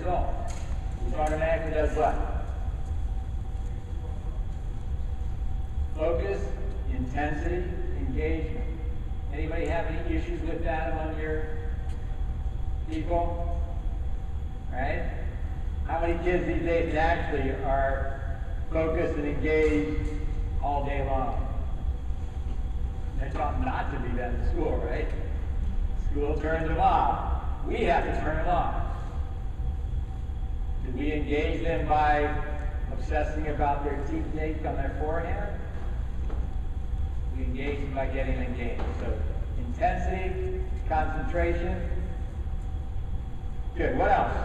result. Which automatically does what? Focus, intensity, engagement. Anybody have any issues with that among your people? Right? How many kids these days actually are focused and engaged all day long? They're taught not to be that in school, right? School turns them off. We have to turn them off. Do we engage them by obsessing about their teeth ache on their forehead? We engage them by getting engaged. So intensity, concentration. Good. What else?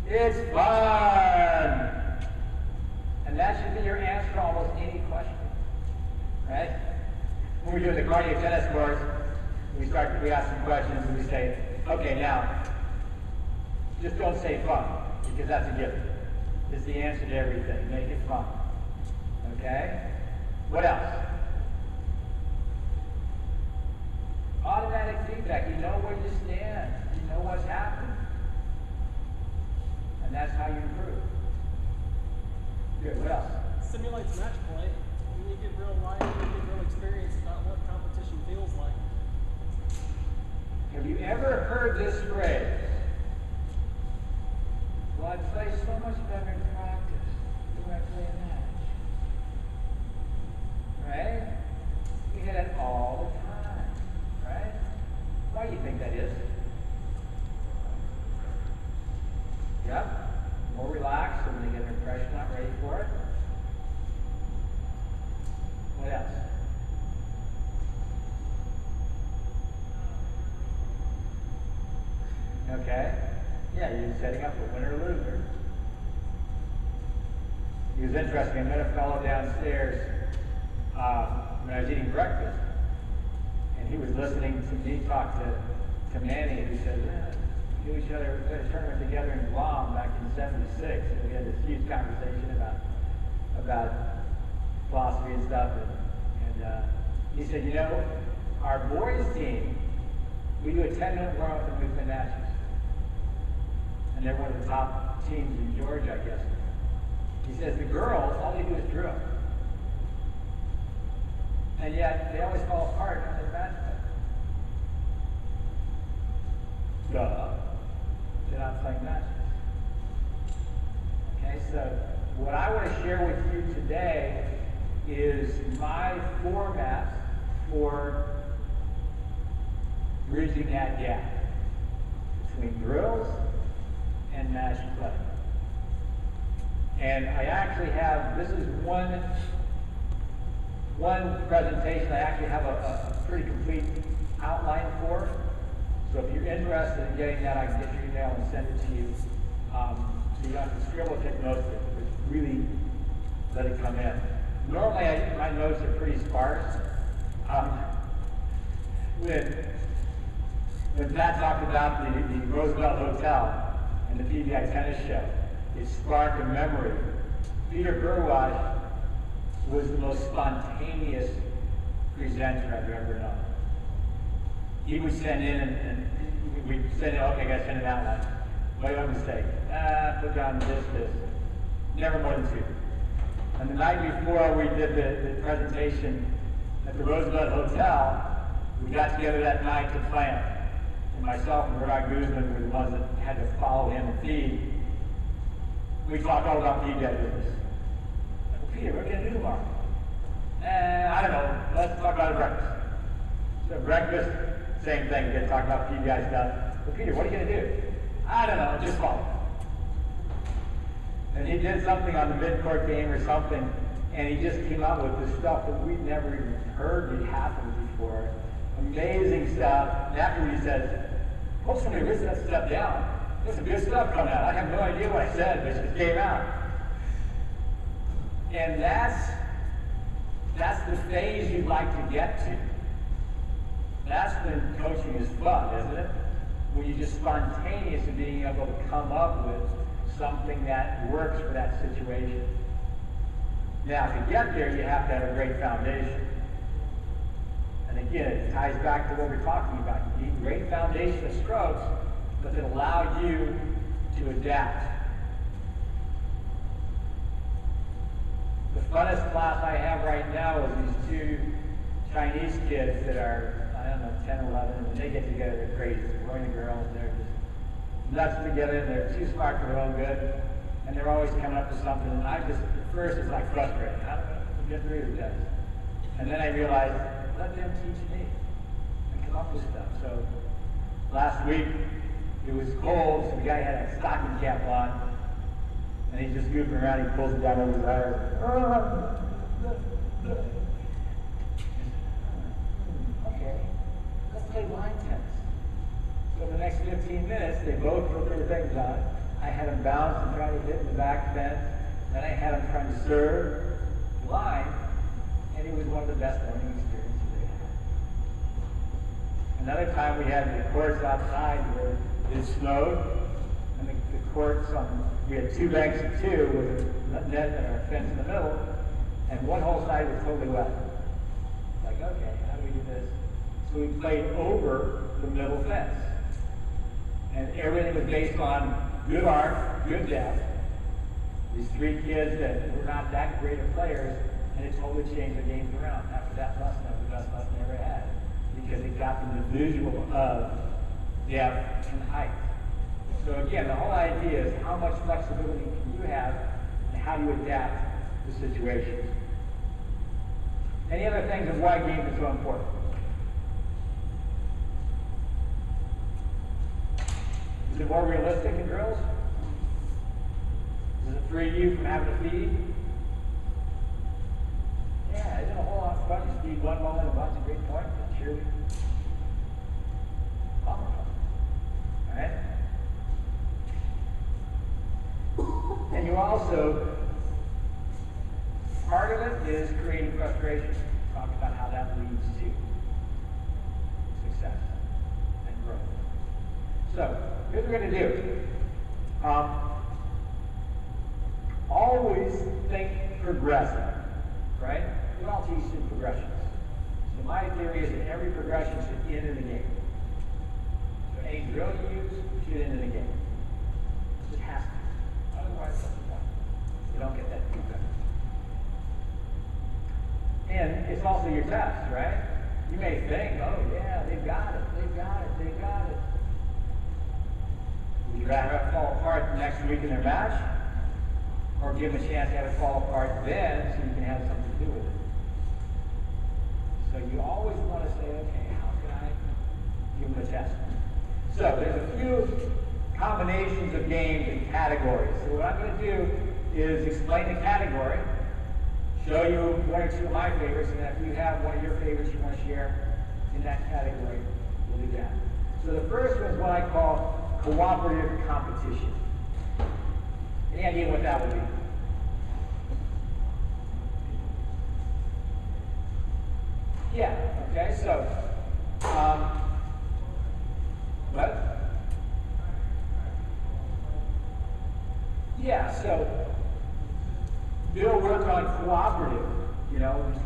It's fun. And that should be your answer to almost any question. Right? When we're doing the cardio tennis course, we ask some questions and we say, okay, now, just don't say fun, because that's a given. It's the answer to everything. Make it fun. Okay? What else? Automatic feedback. You know where you stand. You know what's happened. And that's how you improve. Good. What else? Simulates match play. You get real life, you get real experience about what competition feels like. Have you ever heard this phrase? Well, I play so much better in practice than I play a match. Right? We hear that all the time. Right? Why do you think that is? Yep. More relaxed, so when they get an impression, not ready for it. What else? Okay. Yeah, you're setting up a winner or loser. It was interesting. I met a fellow downstairs when I was eating breakfast, and he was listening to me talk to Manny, and he said, we knew each other, we had a tournament together in Guam back in '76, and we had this huge conversation about philosophy and stuff, and he said, you know, our boys team, we do a 10-minute warm-up and movement matches. And they're one of the top teams in Georgia, I guess. He says the girls, all they do is drill. And yet, they always fall apart on their match play. Duh. They're not playing matches. Okay, so what I want to share with you today is my format for bridging that gap between drills and match play. And I actually have, this is one presentation I actually have a pretty complete outline for. So if you're interested in getting that, I can get your email and send it to you. So you don't have to scribble, take notes of it, but really let it come in. Normally, my notes are pretty sparse. When Pat talked about the Roosevelt Hotel and the PBI tennis show, it sparked a memory. Peter Burwash was the most spontaneous presenter I've ever known. He would send in and we'd send in, okay, I gotta send an outline. Wait, one mistake. Put down this. Never more than 2. And the night before we did the presentation at the Roosevelt Hotel, we got together that night to plan. And myself and Rod Guzman were the ones that had to follow him and feed. We talked all about PBI business. Well, Peter, what are you going to do tomorrow? I don't know. Let's talk about a breakfast. So breakfast, same thing. We're going to talk about PBI stuff. Well, Peter, what are you going to do? I don't know. Just follow. And he did something on the mid-court game or something, and he just came out with this stuff that we'd never even heard would happen before. Amazing stuff. And after he said, hope somebody written that stuff down. There's some good stuff coming out. I have no idea what I said, but it just came out. And that's the phase you'd like to get to. That's when coaching is fun, isn't it? When you're just spontaneous in being able to come up with something that works for that situation. Now, to get there, you have to have a great foundation. And again, it ties back to what we're talking about. You need a great foundation of strokes that allow you to adapt. The funnest class I have right now is these two Chinese kids that are, I don't know, 10, 11, and when they get together, they're crazy. Boy and girl, and they're just nuts together, and they're too smart for their own good, and they're always coming up with something, and I just, at first, it's like frustrating. How do I get through with this? And then I realized, let them teach me and come up with stuff. So last week, it was cold, so the guy had a stocking cap on, and he's just goofing around, he pulls it down over his eyes. Okay, let's play line tennis. So the next 15 minutes, they both put their things on. I had them bounce and try to hit in the back fence. Then I had them trying to serve line, and it was one of the best learning experiences they had. Another time we had the courts outside where it snowed, and the courts we had two banks of two with a net and our fence in the middle, and one whole side was totally wet. Like, okay, how do we do this? So we played over the middle fence. And everything was based on good arm, good depth. These three kids that were not that great of players, and it totally changed the games around. After that lesson, that was the best lesson I ever had, because it got them the visual of depth and height. So again, the whole idea is how much flexibility can you have, and how do you adapt to situations. Any other things of why games are so important? Is it more realistic in drills? Does it free you from having to feed? Yeah, isn't a whole lot of fun? You feed one moment, a bunch of great points, and cheerleading. All right? And you also, part of it is creating frustration. Talk about how that leads to success and growth. So, here's what we're going to do. Always think progressive, right? We all teach in progressions. So my theory is that every progression should end in the game. So any drill you use should end in the game. It has to. Otherwise, what's the point? You don't get that feedback. And it's also your test, right? You may think, oh yeah, they've got it, they've got it, they've got it. Would you rather have it fall apart next week in their match? Or give them a chance to have it fall apart then so you can have something to do with it? So you always want to say, okay, how can I give them a test? So there's a few combinations of games and categories. So what I'm going to do is explain the category, show you one or two of my favorites, and if you have one of your favorites you want to share in that category, we'll do that. So the first one is what I call cooperative competition. Any idea what that would be? Yeah, okay, so, what? Yeah, so, Bill worked on cooperative,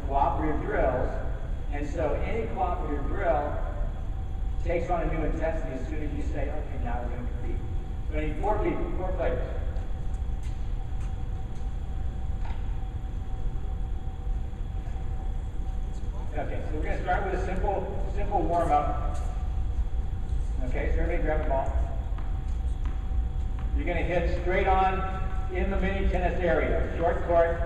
cooperative drills, and so any cooperative drill takes on a new intensity as soon as you say, okay, now we're going to compete. So I need 4 people, 4 players. Okay, so we're going to start with a simple warm-up. Okay, so everybody grab a ball. You're going to hit straight on in the mini tennis area, short court.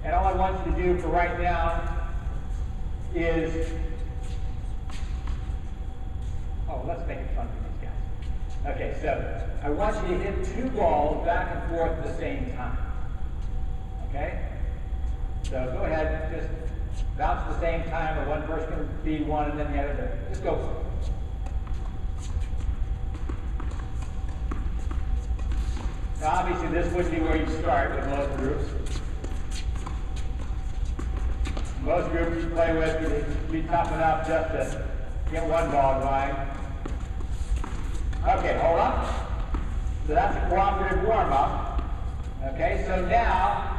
And all I want you to do for right now is, let's make it fun for these guys. Okay, so I want you to hit 2 balls back and forth at the same time. Okay? So go ahead, just bounce at the same time, or one person can feed one and then the other. Just go for it. Now obviously this would be where you start with most groups. Most groups you play with, you'd be tough enough just to get 1 ball going. Okay, hold on. So that's a cooperative warm-up. Okay, so now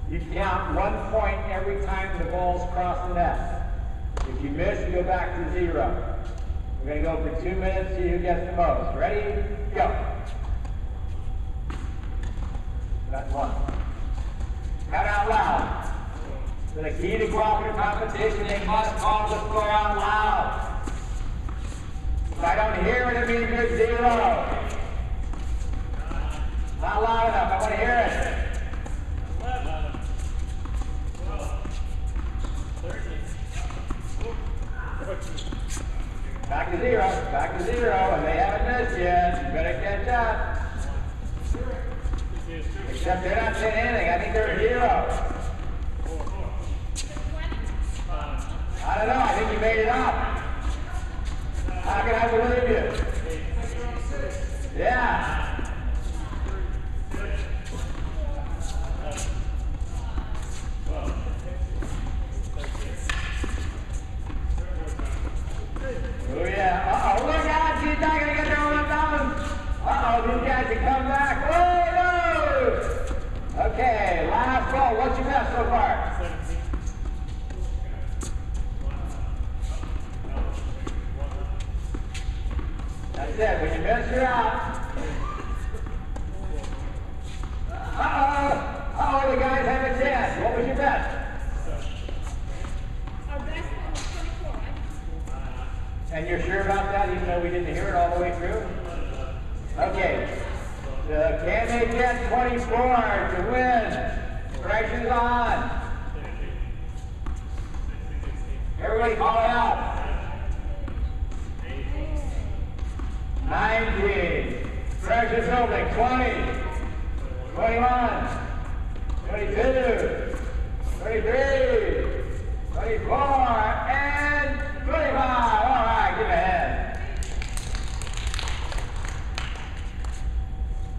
you count 1 point every time the balls cross the net. If you miss, you go back to 0. We're going to go for 2 minutes, see who gets the most. Ready? Go. That's one. Count out loud. So the key to cooperative competition, they must call the score out loud. If I don't hear it, it means you're zero. Not loud enough, I want to hear it. 11, 12, 13, 14. Back to zero, and they haven't missed yet. You better catch up. Except they're not saying anything. I think they're zero. I don't know. I think you made it up. How can I believe you? Yeah. Oh yeah. Uh-oh. Look out. She's not going to get there on the mountain. Uh-oh. These guys can come back. Whoa, no. Okay. Last ball. What's your best so far? 17. That's it. When you miss, you're out. Uh-oh. Uh-oh. The guys have a chance. What was your best? Our best one was 24, right? And you're sure about that, even though we didn't hear it all the way through? Okay. Can they get 24 to win? Pressure's on. Everybody call it out. 19. Pressure's building. 20. 21. 22. 23. 24. And 25. All right, give a hand.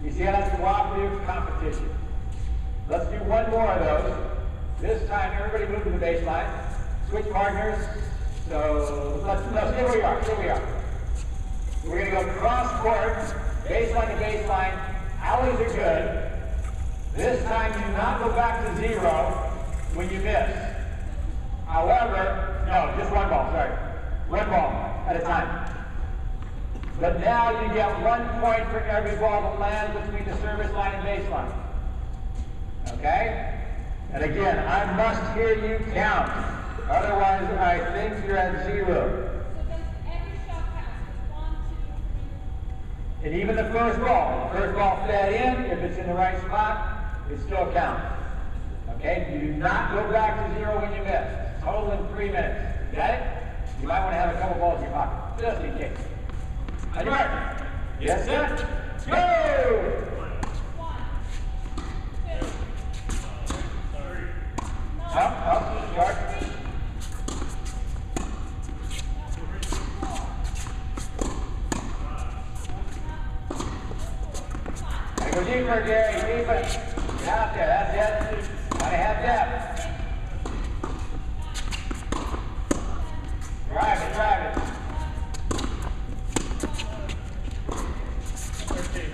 You see how that's cooperative competition? Let's do one more of those. This time, everybody move to the baseline. Switch partners. So let's stay where we are. Stay where we are. We're going to go cross court, baseline to baseline. Alleys are good. This time, do not go back to zero when you miss. However, no, just one ball, sorry. One ball at a time. But now you get 1 point for every ball that lands between the service line and baseline. Okay? And again, I must hear you count. Otherwise, I think you're at zero. So does every shot count? 1, 2, 3. And even the first ball fed in, if it's in the right spot, it still counts. Okay? You do not go back to zero when you miss. Total in 3 minutes. Got it? You might want to have a couple balls in your pocket, just in case. On your mark. Yes, sir. Go! 1, 2, Up, short. 4, 5. Gotta go deeper, Gary. Deeper. Get out there. That's it. Gotta have depth. Drive it, drive it. 13.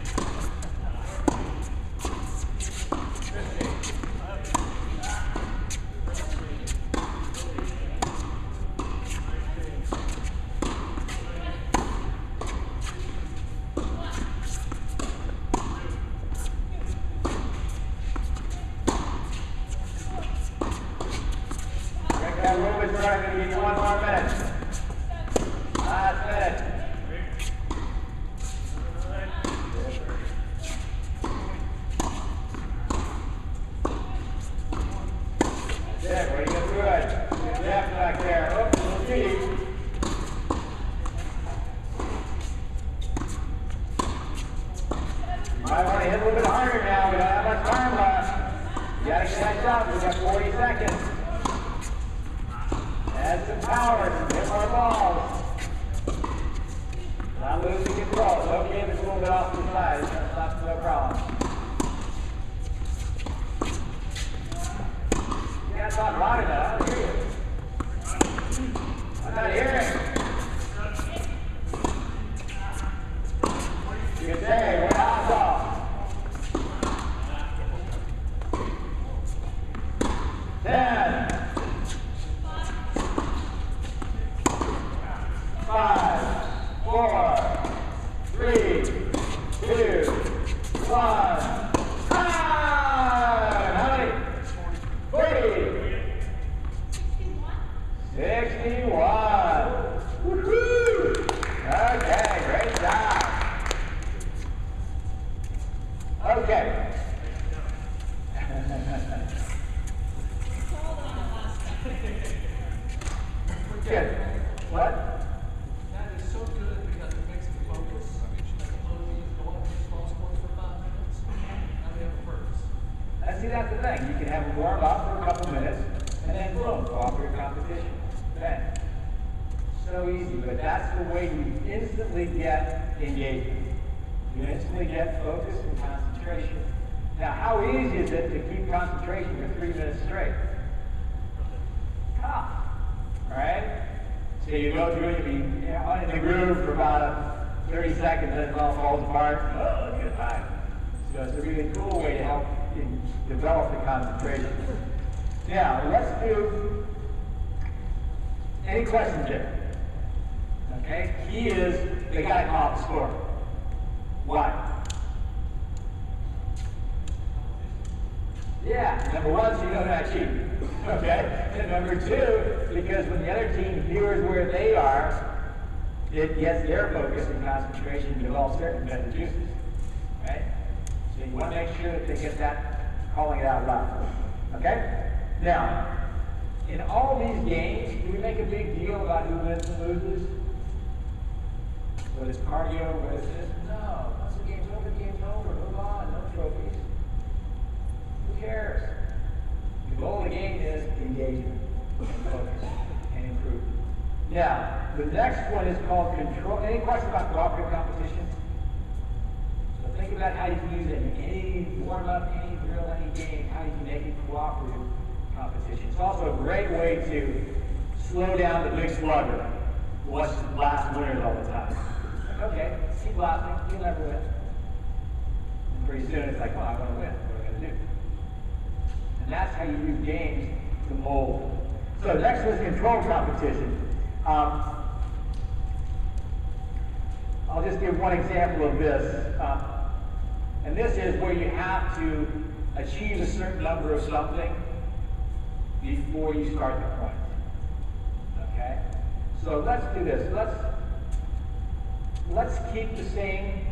15. Break that a little bit short. I'm gonna give you 1 more minute. Last minute. That's it. Way to get through it. Good depth back there. Oops, a little deep. You might want to hit a little bit harder now. We don't have much time left. You gotta catch up. We've got 40 seconds. Add some power. Hit more balls. Not losing control. It's okay if it's a little bit off to the side. It's not no problem. You can't talk loud enough. I don't hear you. I'm not hearing. You can say, we're not off. 10. 5, 4, 3, 2, 1. Ah! see, that's the thing. You can have them warm up for a couple minutes, and then boom, cooperative competition. Bang. So easy, but that's the way you instantly get engagement. You instantly get focus and concentration. Now, how easy is it to keep concentration for 3 minutes straight? Tough, right? So you go through it, you be in the groove for about 30 seconds, then it all falls apart. Oh, look at that. So it's a really cool way to help you develop the concentration. Now, let's do, any questions there? Okay, key is they got to come off the score. Why? Yeah, number one, so you know they're not cheating. Okay? And number two, because when the other team hears where they are, it gets their focus and concentration to develop certain better juices. Right? So you want to make sure that they get that, calling it out loud. Okay? Now, in all these games, do we make a big deal about who wins and loses? Whether it's cardio, whether it's this? No. Once the game's over, the game's over. Move on. No trophies. Who cares? The goal of the game is engagement, and focus, and improvement. Now, the next one is called control. Any questions about cooperative competition? So think about how you can use it in any warm-up, any drill, any game. How you can make it cooperative competition. It's also a great way to slow down the big slugger who wants to blast winners all the time. Okay, keep blasting, you'll never win. And pretty soon it's like, oh, I want to win. What am I going to do? And that's how you use games to mold. So next was control competition. I'll just give one example of this. And this is where you have to achieve a certain number of something before you start the point. Okay? So let's do this. Let's keep the same,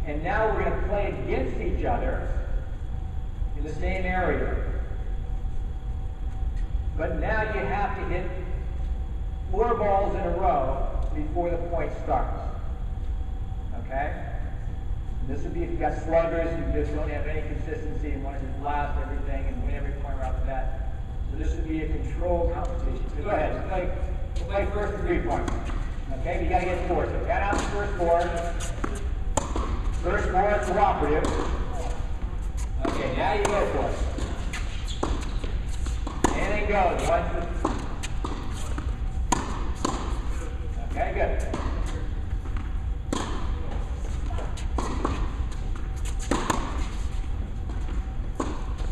and now we're going to play against each other in the same area. But now you have to hit 4 balls in a row before the point starts. Okay? And this would be if you got sluggers who just don't have any consistency and want to just blast everything and win every point right off the bat. So this would be a control competition. So go ahead, we'll play first 3 points. Okay, but you gotta get 4. So count out the first 4. First 4 is cooperative. Okay, now you go for it. And it goes. 1, 2. Okay, good.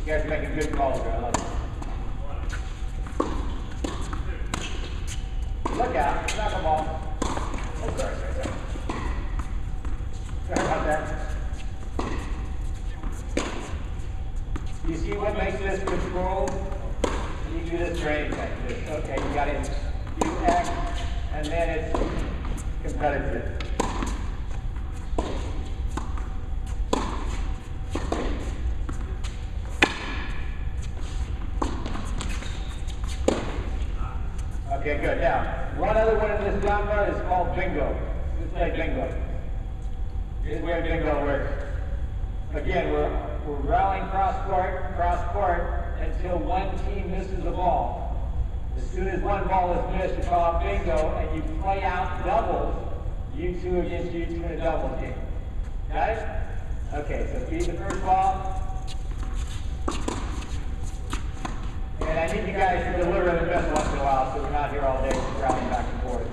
You guys are making good calls here. I love it. Look out, knock them off. Oh, sorry. Sorry about that. You see what makes this control? You do this training like this. Okay, you got it. You act, and then it's competitive. Okay, good. Now, one other one in this genre is called bingo. Let's play bingo. Here's the way bingo works. Again, we're rallying cross court until one team misses the ball. As soon as one ball is missed, you call it bingo, and you play out doubles, you 2 against you 2 in a doubles game. Got it? Okay, so feed the first ball. And I need you guys to deliver the best once in a while, so we're not here all day rallying back and forth.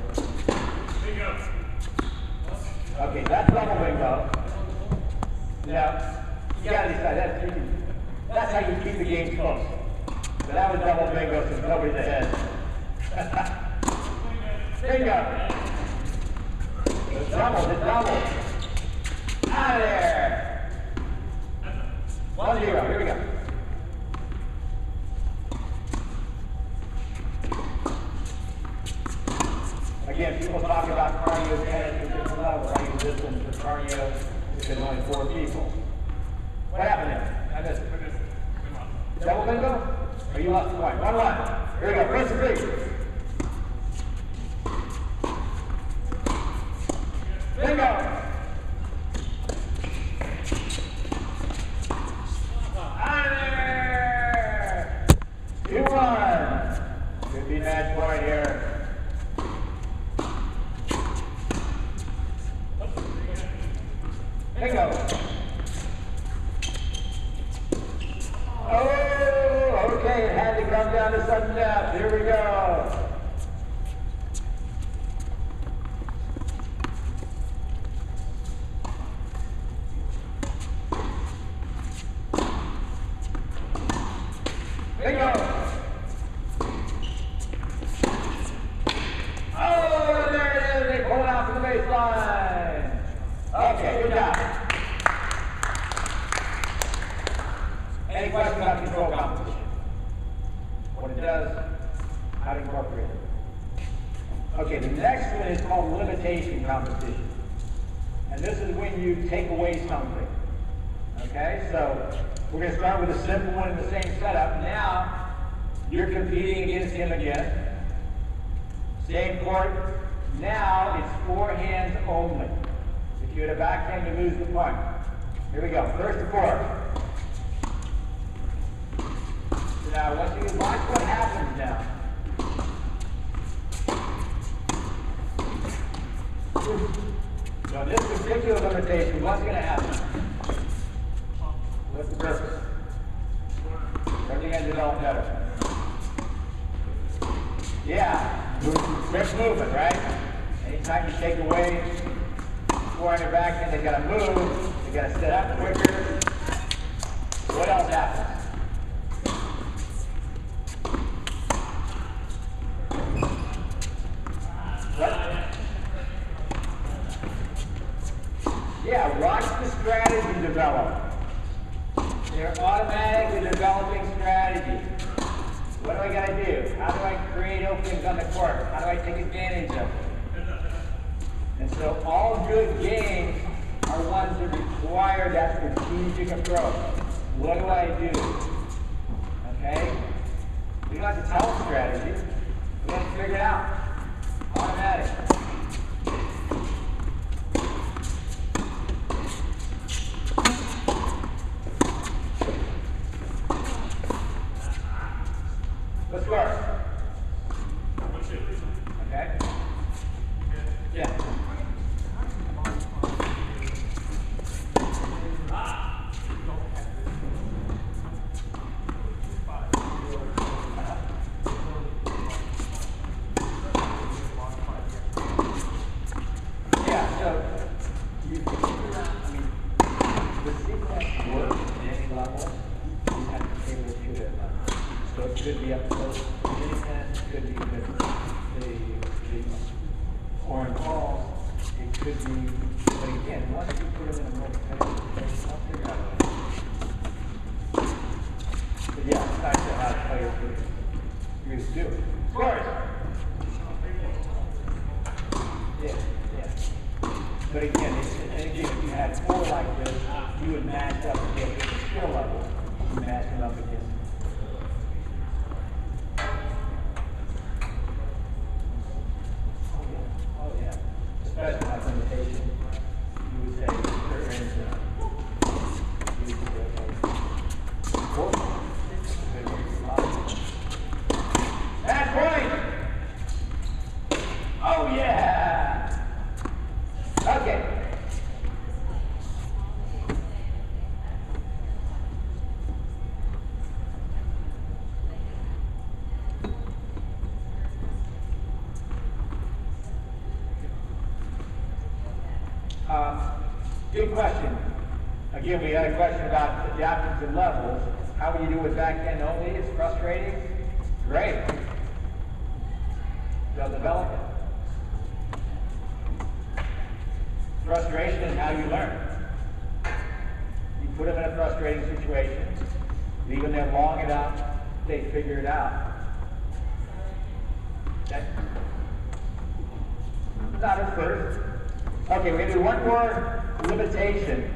Bingo. Okay, that's double bingo. Now, you gotta decide, that's how you keep the game close. So that was double bingo since nobody's ahead. Bingo. It's double. Out of there. 1-0, here we go. Again, people talk about cardio at a different level. I use this one for cardio because there's only 4 people. What happened there? I missed it. Double bingo? Or you lost the point? 1-1. Here we go. First 3. Bingo! Out of there! Bingo. Oh, okay, it had to come down to sudden death. Here we go. Bingo. Oh, there it is. They pull it out from the baseline. Okay, good job. Any questions about control competition? What it does, how to incorporate it. Okay, the next one is called limitation competition. And this is when you take away something. Okay, so we're going to start with a simple one in the same setup. Now, you're competing against him again. Same court. Now, it's 4 hands only. If you had a backhand, you lose the point. Here we go. First to 4. So now, once you watch what happens now. So this particular limitation, what's going to happen? What's the purpose? What are you going to develop better? Yeah, quick movement, right? Anytime you take away 4 on your backhand, they got to move, they got to set up quicker. What else happens? What? Yeah, watch the strategy develop. They're automatically developing strategy. What do I got to do? How do I create openings on the court? How do I take advantage of it? And so all good games are ones that require that strategic approach. What do I do? Okay? We don't have to tell them strategy. We have to figure it out. Automatic. Let's work. Okay? Yeah. Yeah, so you can figure out, I mean, the sequence works at any level. You have to be able to shoot it. So it could be up close to mini tennis, it could be with the foreign balls, it could be, but again, once you put them in a more competitive place, I'll figure out a way. But yeah, it's nice to have players who really do it. Scores! Yeah, yeah. But again, if you had 4 like this, you would match up against the skill level. You match them up against. Oh yeah. Especially like limitation. You would say certain range. You would say, okay. 4. That's right. Oh yeah. Okay. Good question. Again, we had a question about adapting to levels. How would you do with backhand only? It's frustrating. Great. They'll develop it. Frustration is how you learn. You put them in a frustrating situation, leave them there long enough, they figure it out. Okay? Not at first. Okay, we're going to do one more limitation.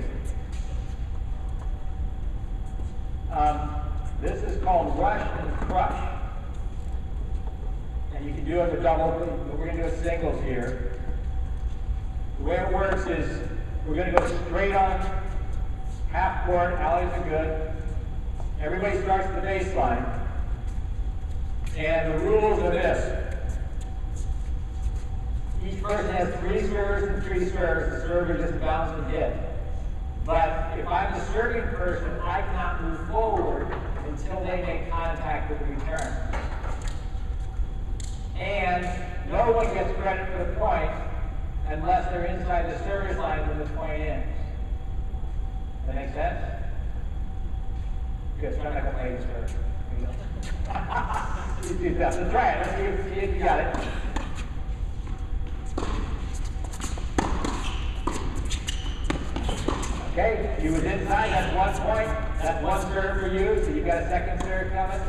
This is called rush and crush. And you can do it with double, but we're going to do a singles here. The way it works is we're going to go straight on half court, alleys are good. Everybody starts at the baseline. And the rules are this. Each person has 3 serves and 3 serves. The serve is just bounce and hit. serving person, I cannot move forward until they make contact with the return. And no one gets credit for the point unless they're inside the service line when the point ends. That make sense? Good, so I'm not going to play this first. Let's try it. Let's see if you got it. Okay, you was inside, that's 1 point. That's one serve for you, so you've got a second serve coming.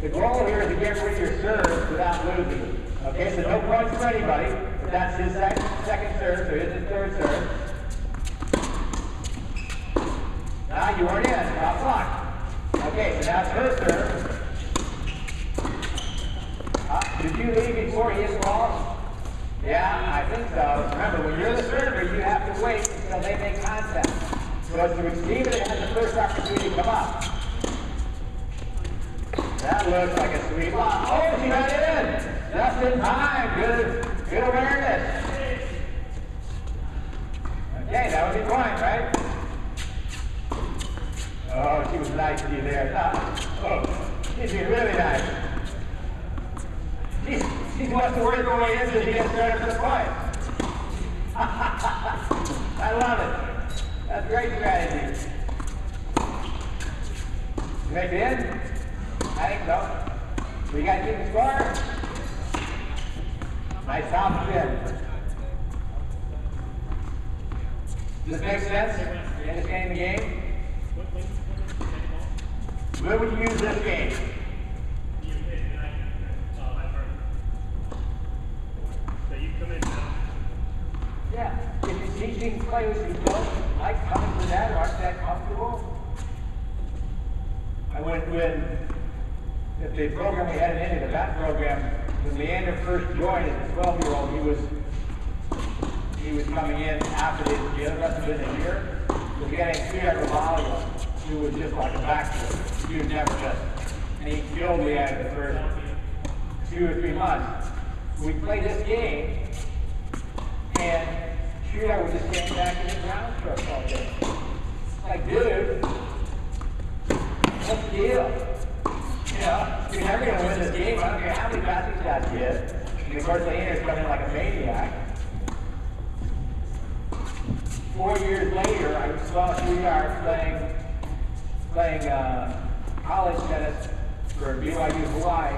The goal here is to get rid of your serve without losing. Okay, so no points for anybody. But that's his second serve, so here's his third serve. Now you weren't in, off clock. Okay, so now it's her serve. Did you leave before he hit balls? Yeah, I think so. Remember, when you're the server, you have to wait until they make contact. So it's the receiver that has the first opportunity to come up. That looks like a sweet lob. Oh, she got it in! Just in time. Good awareness. Okay, that was your point, right? Oh, she was nice to you there. Oh, she's been really nice. She wants to work her way in so she gets credit for the point. I love it. That's great strategy. You make it in? I think so. We got to keep the score. Nice top spin. Does this make sense? You understand the game? Where would you use this game? Yeah. If you're teaching players who don't like coming to that or aren't that comfortable, I went with the program we had in India, the bat program, when Leander first joined as a 12-year-old, he was coming in after the other rest of the year. So we had a Spec who was just like a backboard. He was never just, and he killed Leander the first 2 or 3 months. We played this game, and Shooter would just stand back in the ground stroke all day. Like, dude, what's the deal? You know, you're never going to win this game. I don't care how many passing shots you hit. And of course, Leander's coming in like a maniac. 4 years later, I saw Shooter playing college tennis for BYU Hawaii,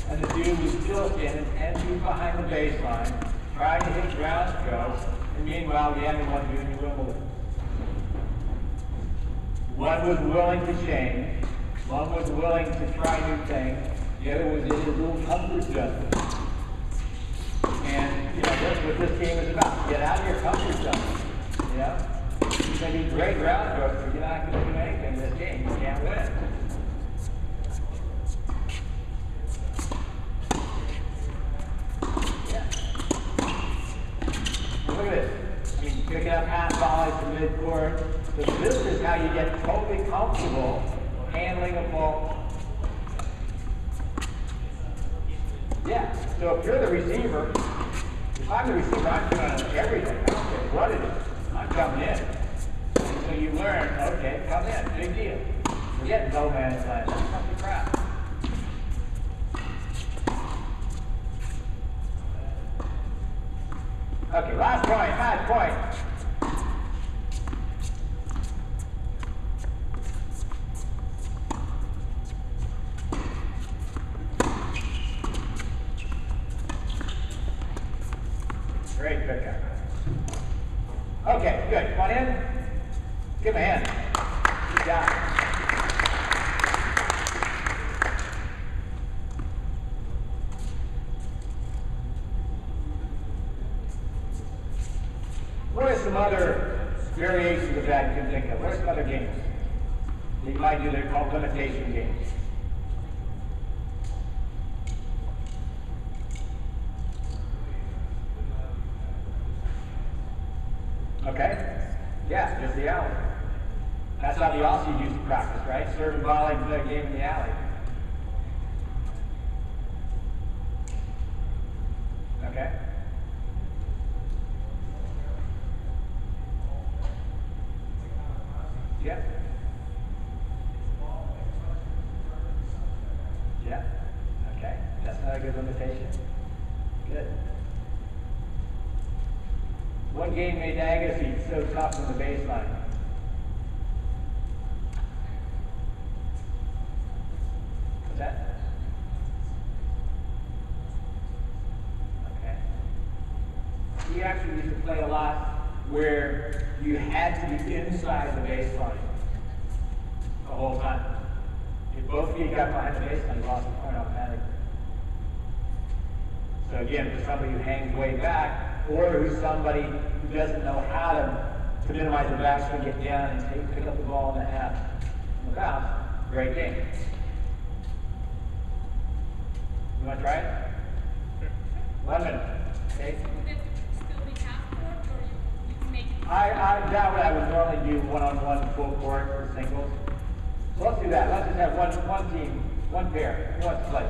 and the dude was still standing 10 feet behind the baseline, trying to hit ground strokes, and meanwhile, the other one doing Wimbledon. One was willing to change, one was willing to try new things, the other was in his little comfort zone. And, you know, that's what this game is about. Get out of your comfort zone. You know? You can be great ground strokes, but you're not going to do anything in this game. You can't win. Look at this. You can pick up half volleys from mid-court. So this is how you get totally comfortable handling a ball. Yeah. So if you're the receiver, if I'm the receiver, I'm doing everything. I don't care what it is. I'm coming in. And so you learn, okay, come in. Big deal. Forget no man's land. That's fucking crap. Okay, last point, last point. Great pickup. Okay, good. Come on in. Give him a hand. Good job. What are some other variations of that you can think of? What are some other games that you might do that are called limitation games? Okay? Yeah, just the alley. That's how the also used to practice, right? Serve and volley and play a game in the alley. Okay? Yeah. good limitation? Good. What game made Agassi so tough on the baseline? What's that? Okay. He actually used to play a lot where you had to be inside the baseline the whole time. If both feet got behind the baseline, you lost the point automatically. So again, for somebody who hangs way back, or who's somebody who doesn't know how to minimize the backswing, get down and pick up the ball in the half on the bounce, great game. You want to try it? 1 minute. Okay. Would it still be half court, or you can make it? That would I would normally do one-on-one, full court, or singles. So let's do that. Let's just have one team, one pair. Who wants to play?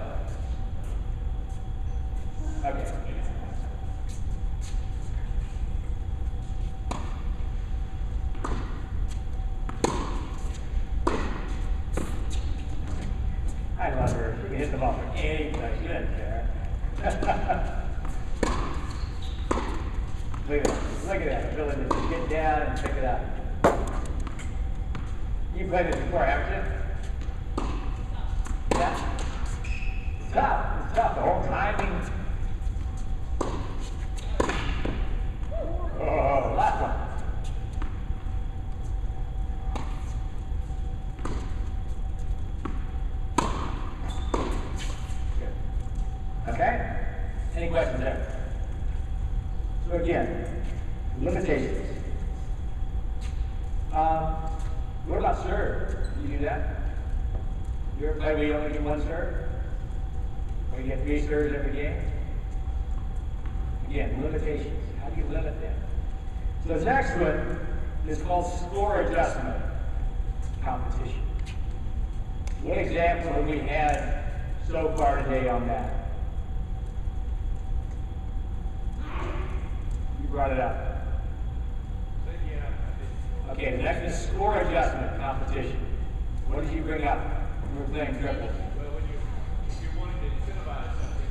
Okay. I love her. She can hit the ball from any place. She doesn't care. Look at that. Look at that ability to just get down and pick it up. You played this before, haven't you? Yeah. It's tough. It's tough. The whole timing. Oh, last one. Good. Okay? Any questions there? So again, limitations. What about serve? Do you do that? You ever play where you only get one serve? Or you get 3 serves every game? Again, limitations. How do you limit them? So the next one is called score adjustment competition. What example have we had so far today on that? You brought it up. Okay, the next is score adjustment competition. What did you bring up when we were playing triples? Well, if you wanted to incentivize something,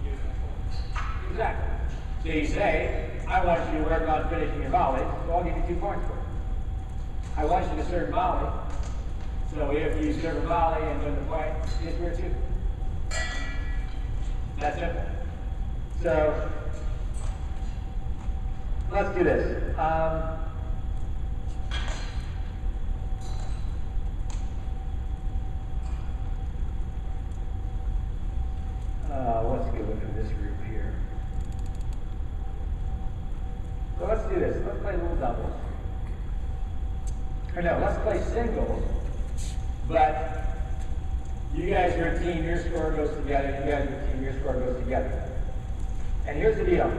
you use it. Exactly. So you say, I want you to work on finishing your volley, so I'll give you 2 points for it. I want you to serve volley, so if you serve a volley and win the point, it's worth 2. That's simple. So, let's do this. Let's go look at this group here. So let's do this. Let's play little doubles. Or no, let's play singles. But you guys are a team, your score goes together. You guys are a team, your score goes together. And here's the deal.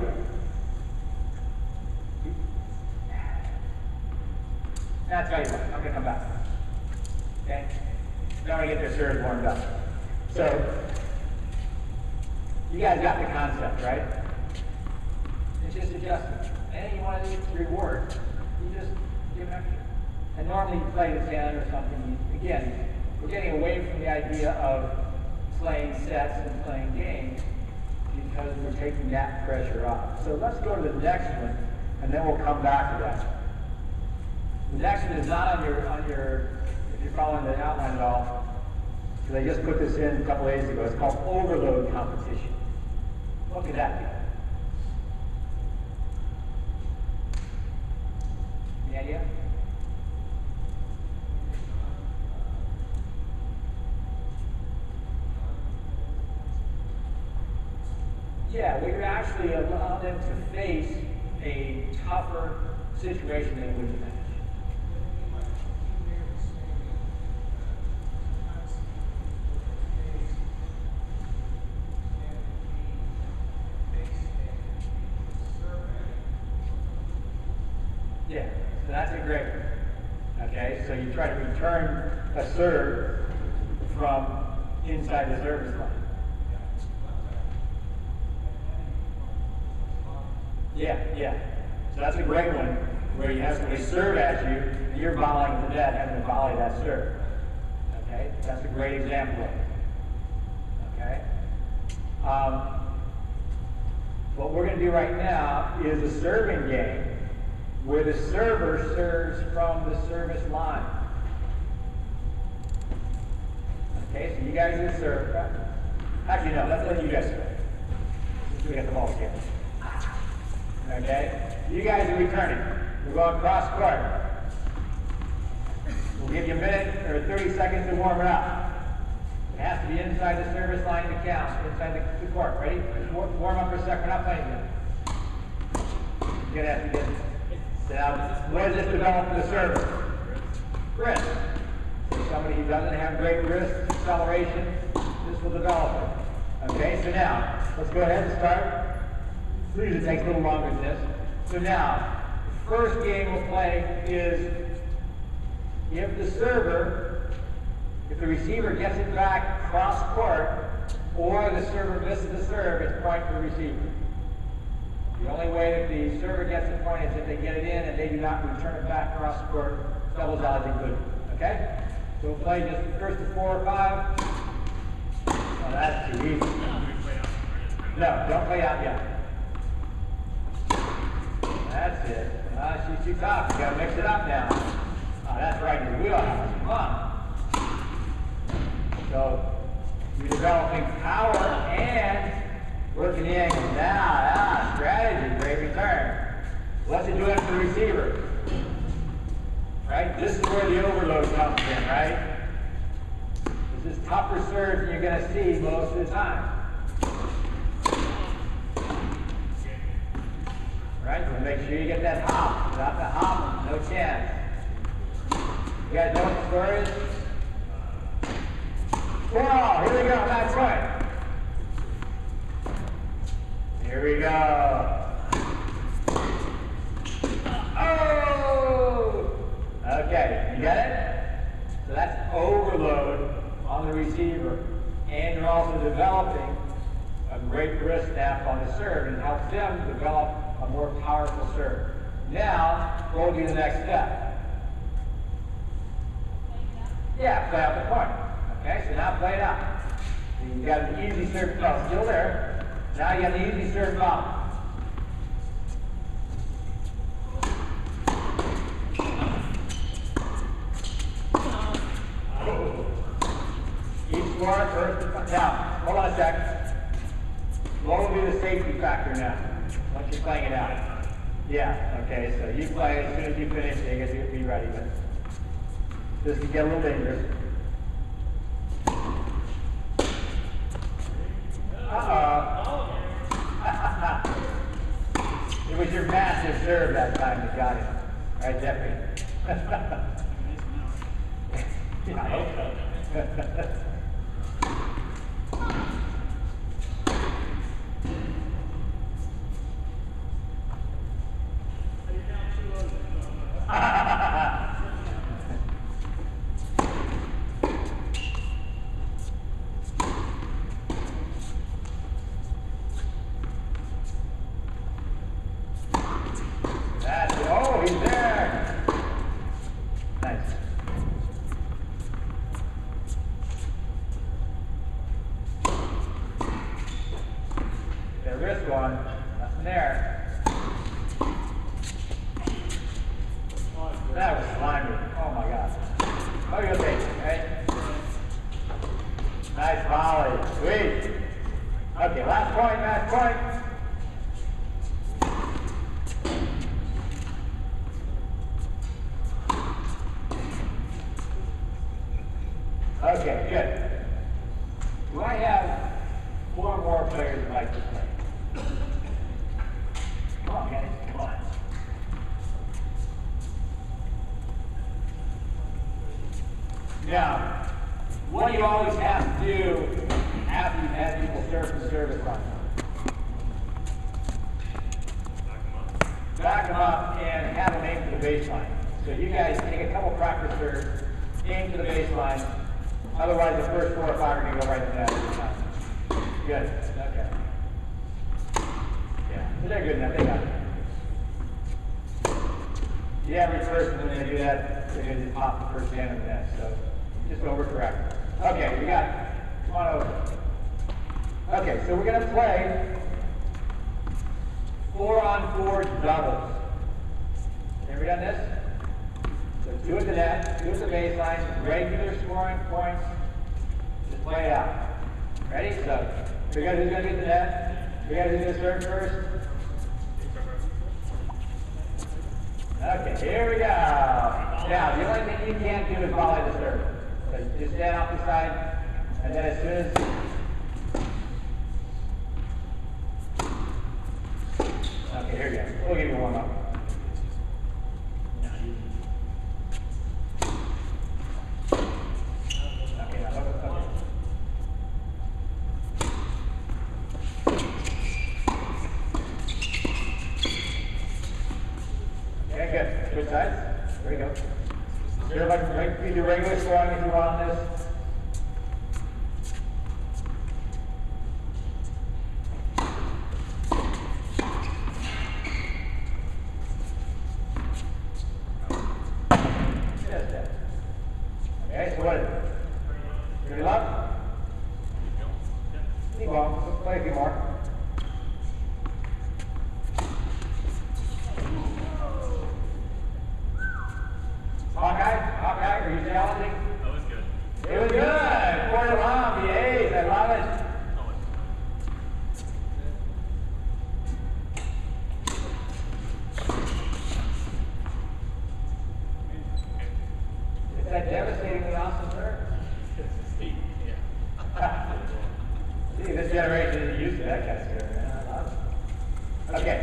Now I'll tell you what, I'm going to come back. Okay? Now I get their serves warmed up. So, you guys got the concept, right? It's just adjustment. Anything you want to do to reward, you just give extra. And normally you play the 10 or something. Again, we're getting away from the idea of playing sets and playing games because we're taking that pressure off. So let's go to the next one, and then we'll come back to that. The next one is not on your, if you're following the outline at all, because I just put this in a couple days ago. It's called overload competition. What could that be? Any idea? Yeah, we actually allow them to face a tougher situation than we match. Yeah, so that's a great one. Okay, so you try to return a serve from inside the service line. Yeah. So that's a great one where you have somebody serve at you and you're volleying to net, having to volley that serve. Okay, that's a great example of it. Okay. What we're going to do right now is a serving game where the server serves from the service line. Okay, so you guys are serve. Actually, no, let's let you guys serve. Since we got the ball together. Okay, you guys are returning. We're going cross court. We'll give you a minute or 30 seconds to warm it up. It has to be inside the service line to count, inside the court. Ready? Warm up for a second. We're not playing yet. You're going to have to get now, what does this develop for the server? Wrist. For somebody who doesn't have great wrist acceleration, this will develop it. Okay, so now, let's go ahead and start. Usually it takes a little longer than this. So now, the first game we'll play is if the receiver gets it back cross court, or the server misses the serve, it's point for the receiver. The only way that the server gets the point is if they get it in and they do not return it back cross court, doubles odds included. Okay? So we'll play just the first of 4 or 5. Oh, that's too easy. No, don't play out yet. That's it. She's too tough. You gotta mix it up now. Oh, that's right in your wheelhouse. Come on. So you're developing power and working in. Now, strategy, great return. What's it doing for the receiver? Right? This is where the overload comes in, right? This is tougher serves than you're going to see most of the time. Right? So make sure you get that hop. Without the hop, no chance. You guys know what the score is? Whoa, here we go, nice point. Here we go. Oh! Okay, you got it? So that's overload on the receiver. And you're also developing a great wrist snap on the serve and helps them develop a more powerful serve. Now, we'll do the next step. Yeah, play out the point. Okay, so now play it out. So you got an easy serve ball still there. Now you got the easy serve ball. Each score first. Now, hold on a second. What will be the safety factor now? Once you're playing it out. Yeah, okay, so you play as soon as you finish, you get to be ready. But this can get a little dangerous. It was your massive serve that time that got him. Right, Jeffrey? Yeah, I hope so. Oh, he's there. Nice. That wrist one, nothing there. That was slimy. Oh my God. Oh, you'll take it, right? Nice volley. Sweet. Okay, last point, last point. Okay, good. Do I have 4 more players that like to play? Come on, guys, come on. Now, what do you always have to do after you've had people serve the service line? Back them up and have them aim for the baseline. So you guys take a couple practice serves, aim to the baseline. Otherwise, the first 4 or 5 are going to go right to that every time. Good. Okay. Yeah. So they're good enough. They got it. The average person, when they do that, they're going to just pop the first hand of the net. So just overcorrect. Okay, we got. Come on over. Okay, so we're going to play 4-on-4 doubles. Ever done this? So 2 at the net, 2 at the baseline, regular scoring points. Just play it out. Ready? So, figure out who's going to get the net. Figure out who's going to serve first. Okay, here we go. Now, the only thing you can't do is volley the serve. So just stand off the side, and then as soon as okay, here we go. We'll give you one up. Okay, now look, okay. Okay, good. Good sides. There we go. You're like do regular scoring if you want on this. Okay, so what is it? Pretty loud? Keep on. Let's play a few more. Hawkeye, are you challenging? That was good. It was good. 4 to 1, the A's. I love it. It's that devastatingly awesome serve. See, this generation isn't used to that kind of serve, man. I love it. Okay.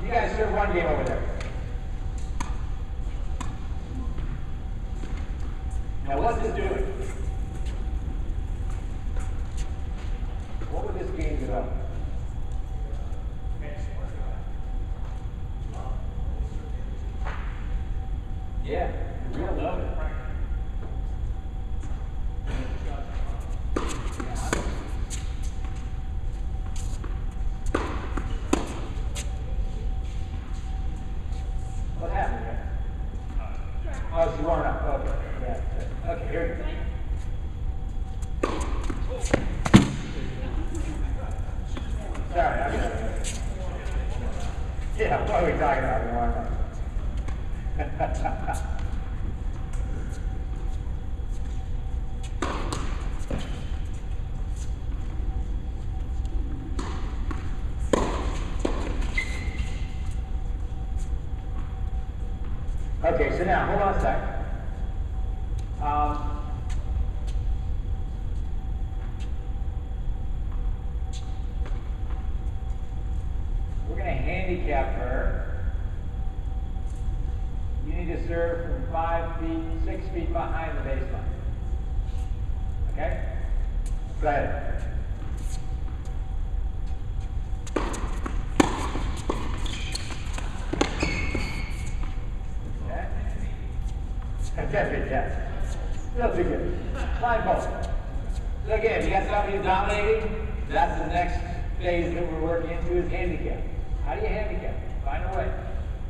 You guys serve one game over there. Now, what's this doing? What would this game be about? Yeah, real love it. What happened there? Oh, she warmed up. Okay. Yeah. Okay, here we go. Sorry, I'm sorry. Yeah, what are we talking about? Warm up. Okay, so now, hold on a sec. We're going to handicap her. You need to serve from 5 feet, 6 feet behind the baseline. Okay? Go ahead. Okay, yeah. Still too good. Fine ball. So again, you got somebody dominating, that's the next phase that we're working into is handicap. How do you handicap? Find a way.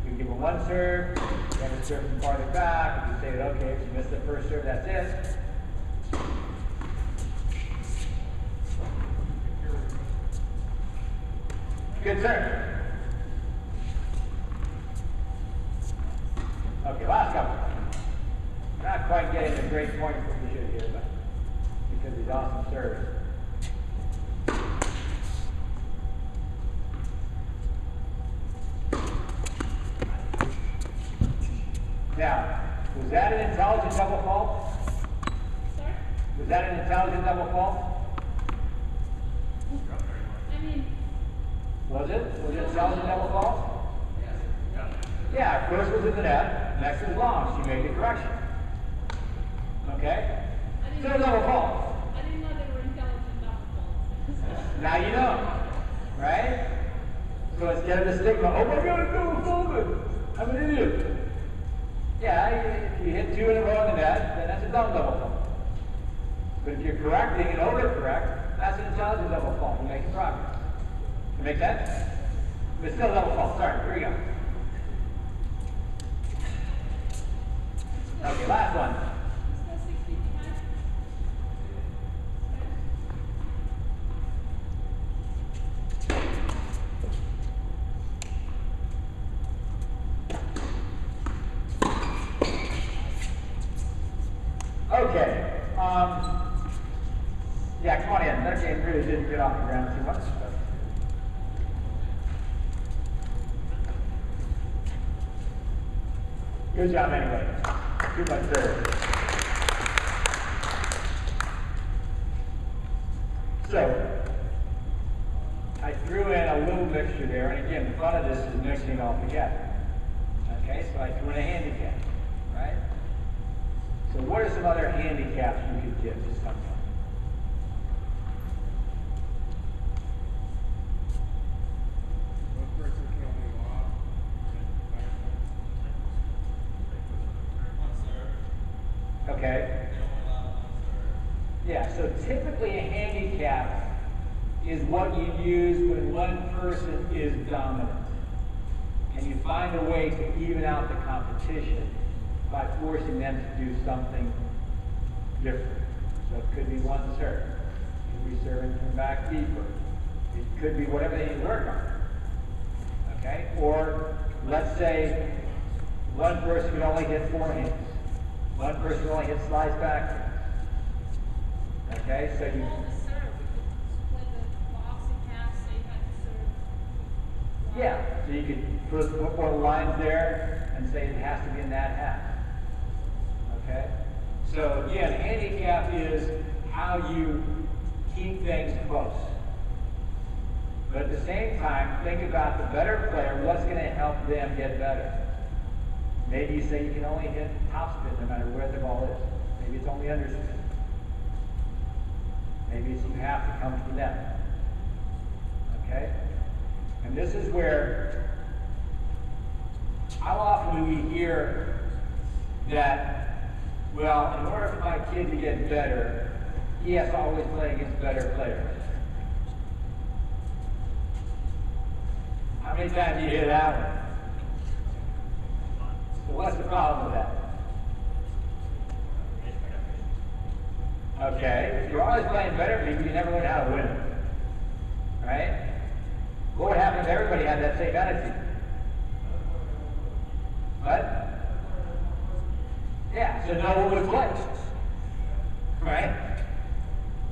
You give them one serve, you have to serve from farther back, you say, okay, if you missed the first serve, that's it. Good serve. Okay, last couple. We're not quite getting the great points that we should here, but because he's awesome serves. Now, was that an intelligent double fault? Sorry? Was that an intelligent double fault? I mean, Was it? Was it an intelligent double fault? Yeah, first was in the net, next was long. She made the correction. Okay? Still double fault. I didn't know they were intelligent double. Now you know, right? So instead of the stigma, oh my God, it's double faulted. I'm an idiot. Yeah, if you hit 2 in a row in the net, then that's a dumb double fault. But if you're correcting and overcorrect, that's an intelligent double fault. You're making progress. Does that make sense? But it's still a double fault. Sorry, here we go. Okay, last one. Still 6 feet behind. Okay. Yeah, come on in. That game really didn't get off the ground too much. Good job anyway. Too much there. So, I threw in a little mixture there, and again, the fun of this is mixing it all together. Okay, so I threw in a handicap, right? So what are some other handicaps you could give to someone? One person can only walk. One serve. Okay. They only allow one serve. Yeah, so typically a handicap is what you use when one person is dominant. And you find a way to even out the competition by forcing them to do something different. So it could be one serve. It could be serving from back deeper. It could be whatever they need to work on. Okay? Or let's say one person can only hit forehands. One person can only hit slice back. Okay? So you Hold the serve. We could split the boxing half, say you had to serve. yeah, so you could put more lines there and say it has to be in that half. Okay? So again, handicap is how you keep things close. But at the same time, think about the better player, what's going to help them get better. Maybe you say you can only hit topspin no matter where the ball is. Maybe it's only underspin. Maybe it's you have to come to them. Okay? And this is where, how often do we hear that, well, in order for my kid to get better, he has to always play against better players. How many times do you hear that one? So what's the problem with that? Okay, if you're always playing better people, you never learn how to win. Right? What would happen if everybody had that same attitude? What? Yeah, so no one would play. Right?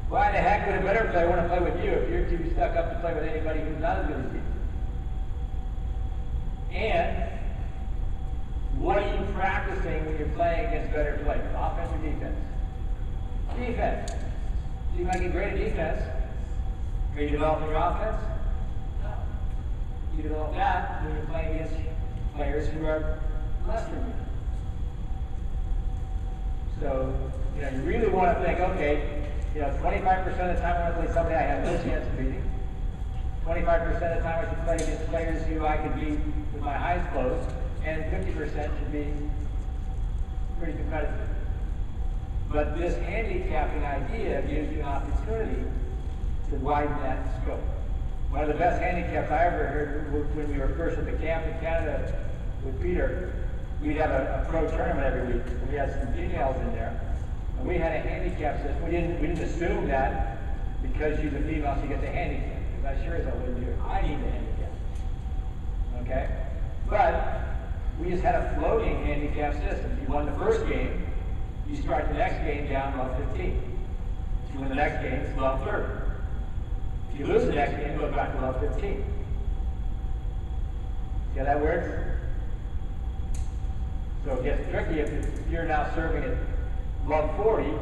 Why the heck would a better player want to play with you if you're too stuck up to play with anybody who's not as good as you? And what are you practicing when you're playing against better players? Offense or defense? Defense. So you might get great at defense. Are you developing your offense? No. You develop that when you're playing against players who are less than you. So, you really want to think, okay, 25% of the time I want to play somebody I have no chance of beating. 25% of the time I should play against players who I can beat with my eyes closed, and 50% should be pretty competitive. But this handicapping idea gives you an opportunity to widen that scope. One of the best handicaps I ever heard when we were first at the camp in Canada with Peter, we'd have a pro tournament every week, and we had some females in there, and we had a handicap system. We didn't assume that because she's a female she gets a handicap. Because I sure as hell wouldn't do it. I need a handicap. Okay? But we just had a floating handicap system. If you won the first game, you start the next game down above 15. If you win the next game, it's above 30. If you lose the next game, it goes back to above 15. See how that works? So it gets tricky if you're now serving at above 40.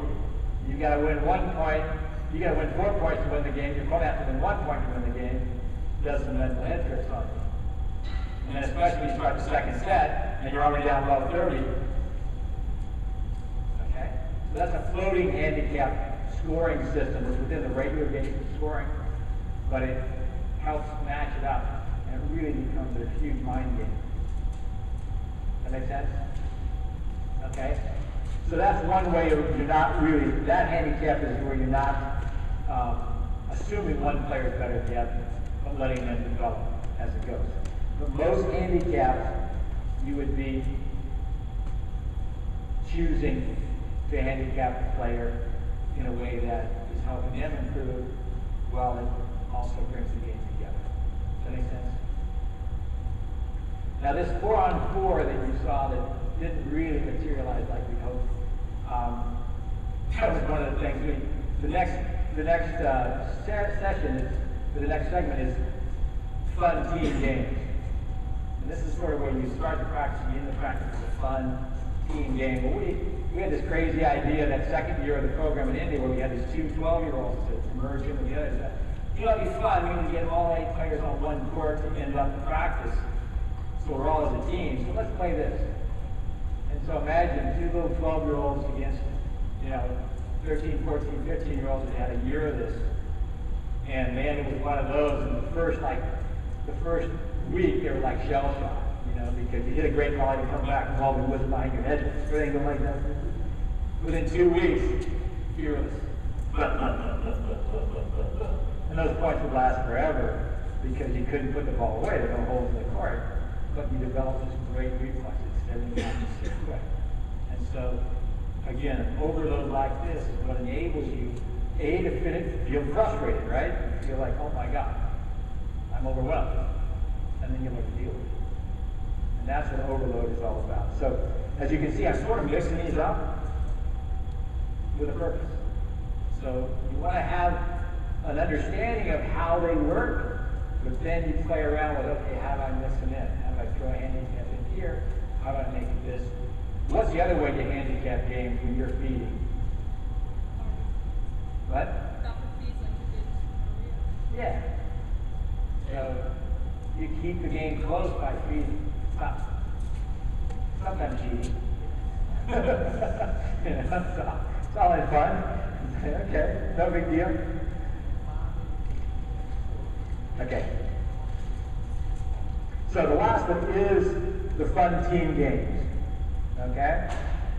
You've got to win 1 point. You got to win 4 points to win the game. Your opponent has to win 1 point to win the game. It does some mental head tricks on you. And then especially when you start the second set and you're already down above 30. Okay? So that's a floating handicap scoring system. It's within the regular game scoring, but it helps match it up, and it really becomes a huge mind game. That make sense? Okay? So that's one way you're not really, that handicap is where you're not assuming one player is better than the other, but letting them develop as it goes. But most handicaps, you would be choosing to handicap the player in a way that is helping them improve while it also brings the game together. Does that make sense? Now this 4-on-4 that you saw that didn't really materialize like we hoped, things. The next session is, for the next segment is fun team games. And this is sort of where you start the practice, begin the practice of a fun team game. But we had this crazy idea that second year of the program in India where we had these two 12-year-olds to merge in with the others. You know, it'd be fun. We need to get all 8 players on one court to end up the practice. So we're all as a team. So let's play this. And so imagine 2 little 12-year-olds against, 13, 14, 15-year-olds that had a year of this. And man, it was one of those. And the first week, they were like shell-shocked, because you hit a great volley, you come back, and the ball was behind your head, everything going like that. Within 2 weeks, fearless. And those points would last forever because you couldn't put the ball away. There were no holes in the court. But you developed this great reflexes. Everything happens so quick. And so, again, an overload like this is what enables you, A, to feel frustrated, right? You feel like, oh my God, I'm overwhelmed. And then you learn to deal with it. And that's what overload is all about. So, as you can see, I'm sort of mixing these up with a purpose. So, you want to have an understanding of how they work, but then you play around with, okay, how do I mix them in? How do I throw a handicap in here? How do I make it this? What's the other way to handicap games when you're feeding? What? Double fees like you did Yeah. So you keep the game close by feeding. Sometimes cheating. It's all in fun. Okay, no big deal. Okay. So the last one is the fun team games. Okay?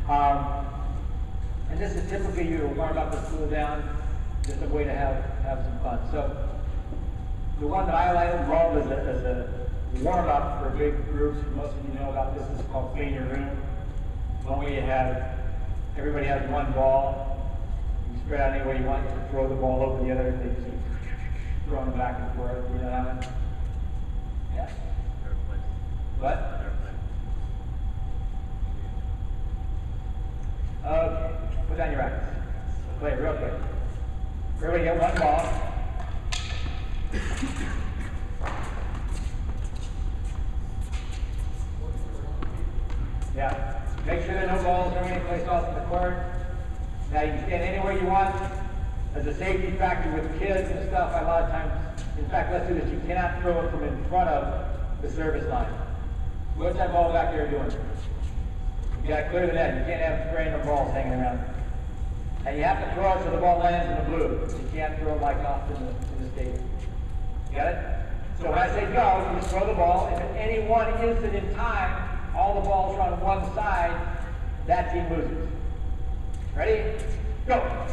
And this is typically you to warm up and cool down, just a way to have some fun. So the one that I love as a warm up for big groups, most of you know about this, is called Clean Your Room. One way you have, everybody has one ball. You can spread out any way you want. You can throw the ball over the other. They just keep throwing them back and forth. You know that one? Yeah? What? Okay, put down your rackets. Play it real quick. Everybody get one ball. Yeah. Make sure there are no balls or anyplace else in the court. Now you can stand anywhere you want. As a safety factor with kids and stuff, a lot of times, in fact, let's do this. You cannot throw it from in front of the service line. What's that ball back there doing? You got to clear the net. You can't have random balls hanging around. And you have to throw it so the ball lands in the blue. You can't throw it like off in the stadium. Got it? So when I say go, you just throw the ball. If at any one instant in time, all the balls are on one side, that team loses. Ready? Go!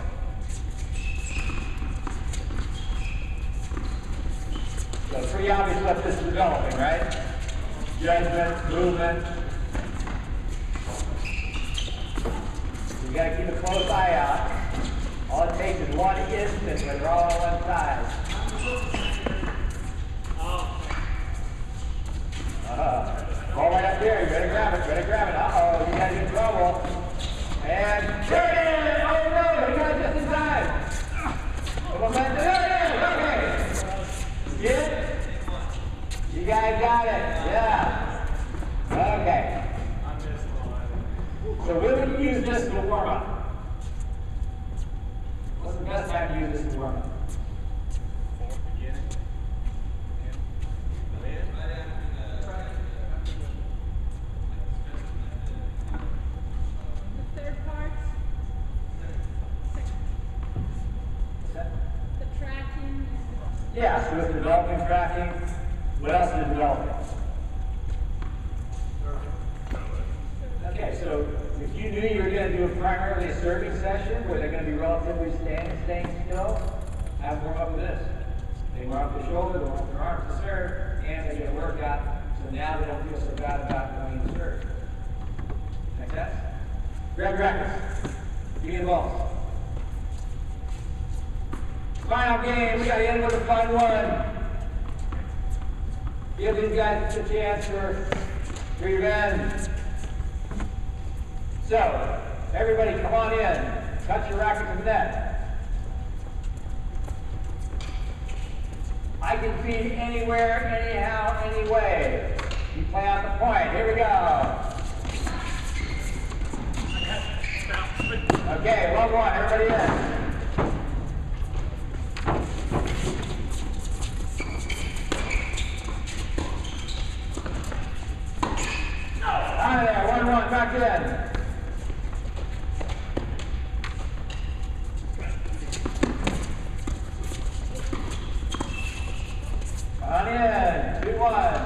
So it's pretty obvious what this is developing, right? Judgment, movement. You gotta keep a close eye out. All it takes is one instant when they're all on one side. Ball right up there, you better grab it, Uh-oh, you guys in trouble. And there it is! Oh no, you got it just in time. Come on, man, there it is! Okay. Get it? You guys got it, yeah. Okay. So we would use this to warm up. What's the best time to use this to warm up? The third part. What's that? The tracking. Yeah, so it's developing tracking. What else is developing? Okay, so if you knew you were going to do primarily a serving session where they're going to be relatively staying still, have warm up with this. They warm up the shoulder, they warm up their arms to serve, and they get a workout, so now they don't feel so bad about going to serve. Make sense? Grab your rackets. Give me the balls. Final game, we got to end with a fun one. Give these guys a chance for revenge. So, everybody come on in. Touch your racket to the net. I can feed anywhere, anyhow, anyway. You play out the point. Here we go. Okay, 1-1. Everybody in. Out of there. 1-1. Back in. On in, 2-1.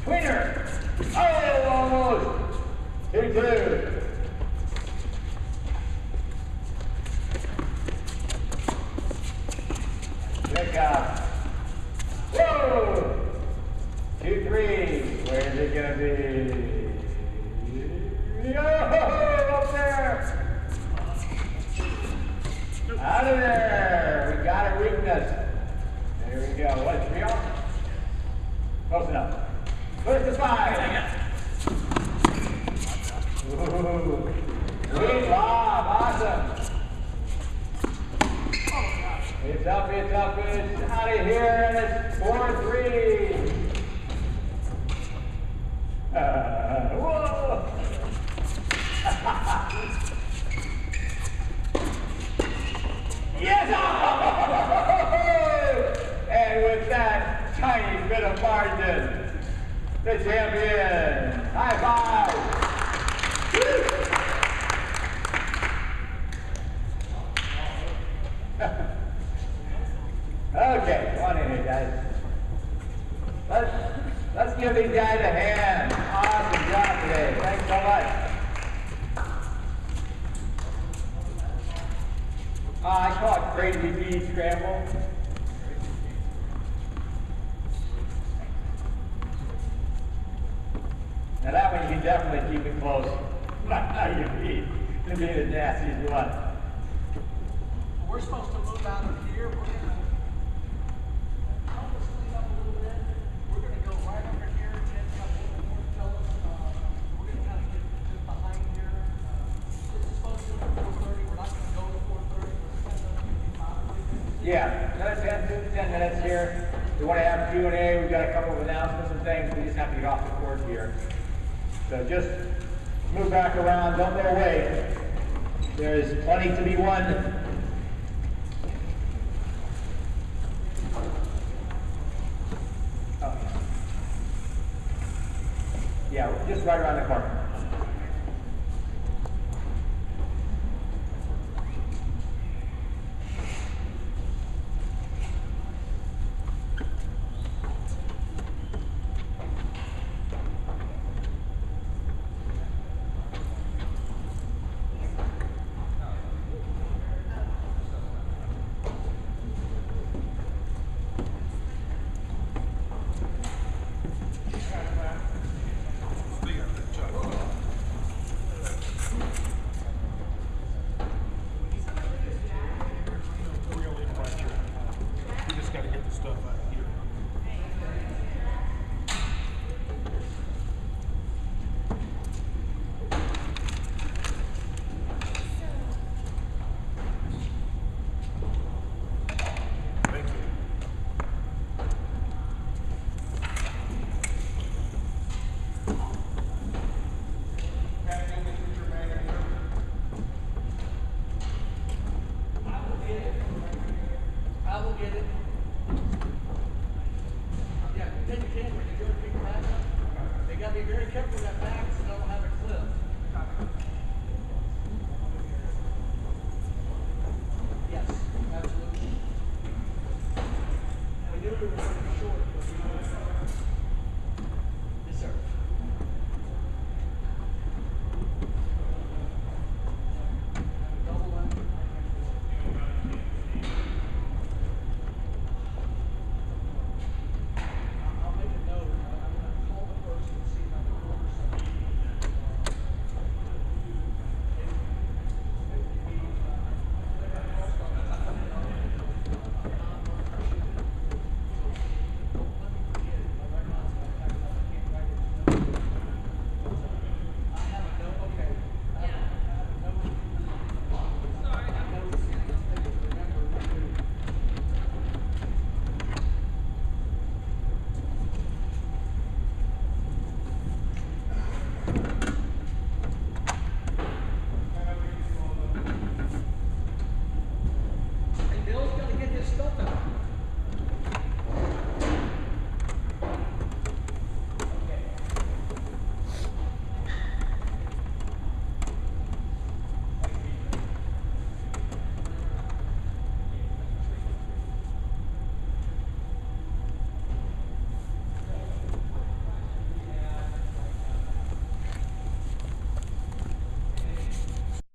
Tweener. Oh, almost. 2-2. Pick up. Whoa. 2-3. Where is it gonna be? Oh, up there. Out of there. We got a weakness. There we go. What, 3 off? Close enough. Put it to 5. Ooh. Sweet lob. Awesome. It's up. It's out of here, and it's 4-3. Whoa. Yes! And with that tiny bit of margin, the champion. High five. Okay, come on in here, guys. Let's give these guys a hand. Awesome job today. Thanks so much. I call it crazy bee scramble. Now that one you can definitely keep it close. Not your feet. It'll be as nasty as you want. We're supposed to move out of here. We're gonna help us clean up a little bit. We're gonna go right over here. Jen's got a little more to tell us. We're gonna kind of get behind here. This is supposed to be 4:30. We're not gonna go to 4:30. We're just gonna Yeah, another 10 minutes here. We want to have Q&A. We've got a couple of announcements and things. We just have to get off the court here. So just move back around. Don't go away. There's plenty to be won. Oh. Yeah, just right around the corner.